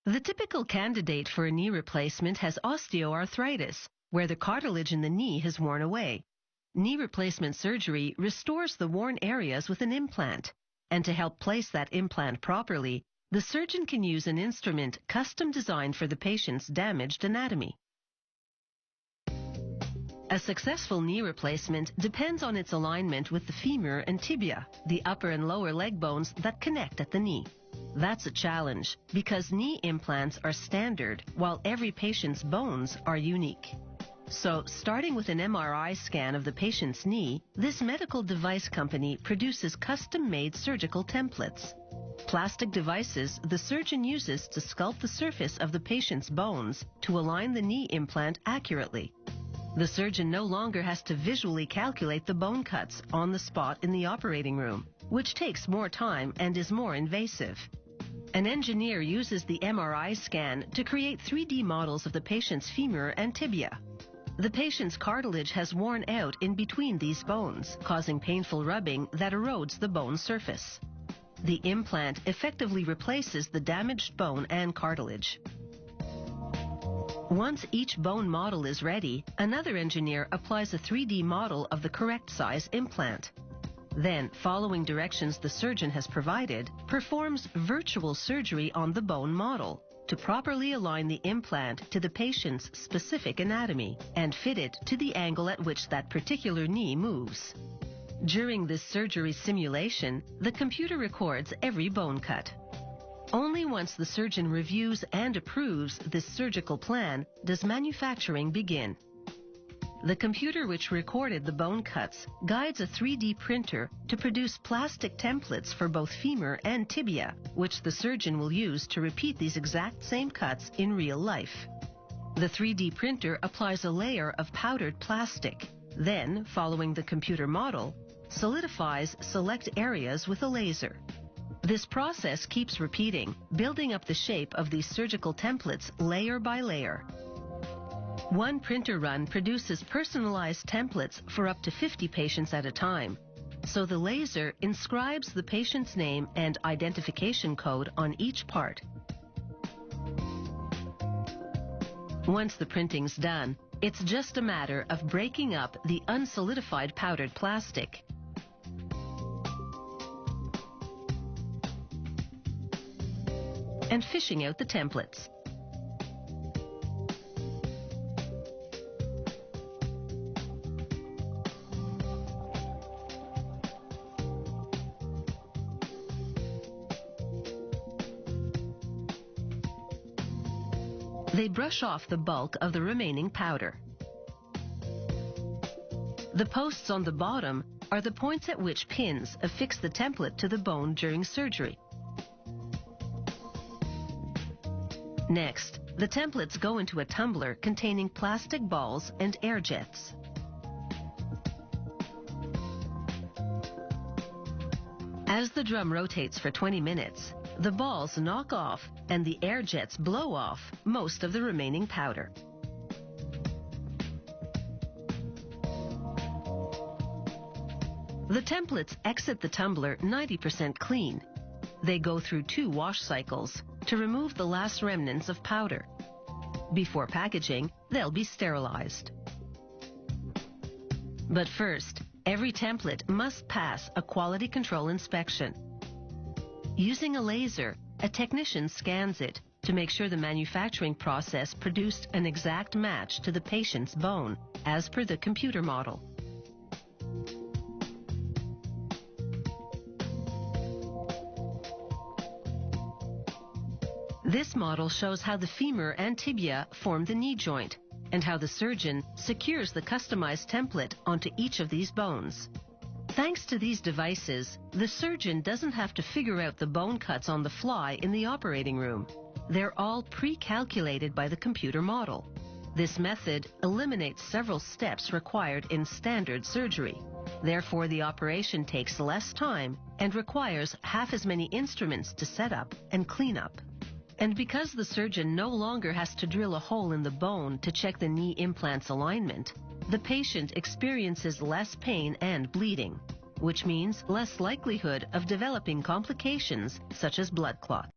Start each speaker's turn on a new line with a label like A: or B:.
A: The typical candidate for a knee replacement has osteoarthritis, where the cartilage in the knee has worn away. Knee replacement surgery restores the worn areas with an implant, and to help place that implant properly, the surgeon can use an instrument custom designed for the patient's damaged anatomy. A successful knee replacement depends on its alignment with the femur and tibia, the upper and lower leg bones that connect at the knee. That's a challenge because knee implants are standard while every patient's bones are unique. So, starting with an MRI scan of the patient's knee, this medical device company produces custom-made surgical templates. Plastic devices the surgeon uses to sculpt the surface of the patient's bones to align the knee implant accurately. The surgeon no longer has to visually calculate the bone cuts on the spot in the operating room, which takes more time and is more invasive. An engineer uses the MRI scan to create 3D models of the patient's femur and tibia. The patient's cartilage has worn out in between these bones, causing painful rubbing that erodes the bone surface. The implant effectively replaces the damaged bone and cartilage. Once each bone model is ready, another engineer applies a 3D model of the correct size implant. Then, following directions the surgeon has provided, performs virtual surgery on the bone model to properly align the implant to the patient's specific anatomy and fit it to the angle at which that particular knee moves. During this surgery simulation, the computer records every bone cut. Only once the surgeon reviews and approves this surgical plan does manufacturing begin. The computer which recorded the bone cuts guides a 3D printer to produce plastic templates for both femur and tibia, which the surgeon will use to repeat these exact same cuts in real life. The 3D printer applies a layer of powdered plastic, then, following the computer model, solidifies select areas with a laser. This process keeps repeating, building up the shape of these surgical templates layer by layer. One printer run produces personalized templates for up to 50 patients at a time, so the laser inscribes the patient's name and identification code on each part. Once the printing's done, it's just a matter of breaking up the unsolidified powdered plastic. And fishing out the templates. They brush off the bulk of the remaining powder. The posts on the bottom are the points at which pins affix the template to the bone during surgery. Next, the templates go into a tumbler containing plastic balls and air jets. As the drum rotates for 20 minutes, the balls knock off and the air jets blow off most of the remaining powder. The templates exit the tumbler 90% clean. They go through 2 wash cycles to remove the last remnants of powder. Before packaging, they'll be sterilized. But first, every template must pass a quality control inspection. Using a laser, a technician scans it to make sure the manufacturing process produced an exact match to the patient's bone, as per the computer model. This model shows how the femur and tibia form the knee joint, and how the surgeon secures the customized template onto each of these bones. Thanks to these devices, the surgeon doesn't have to figure out the bone cuts on the fly in the operating room. They're all pre-calculated by the computer model. This method eliminates several steps required in standard surgery. Therefore, the operation takes less time and requires half as many instruments to set up and clean up. And because the surgeon no longer has to drill a hole in the bone to check the knee implant's alignment, the patient experiences less pain and bleeding, which means less likelihood of developing complications such as blood clot.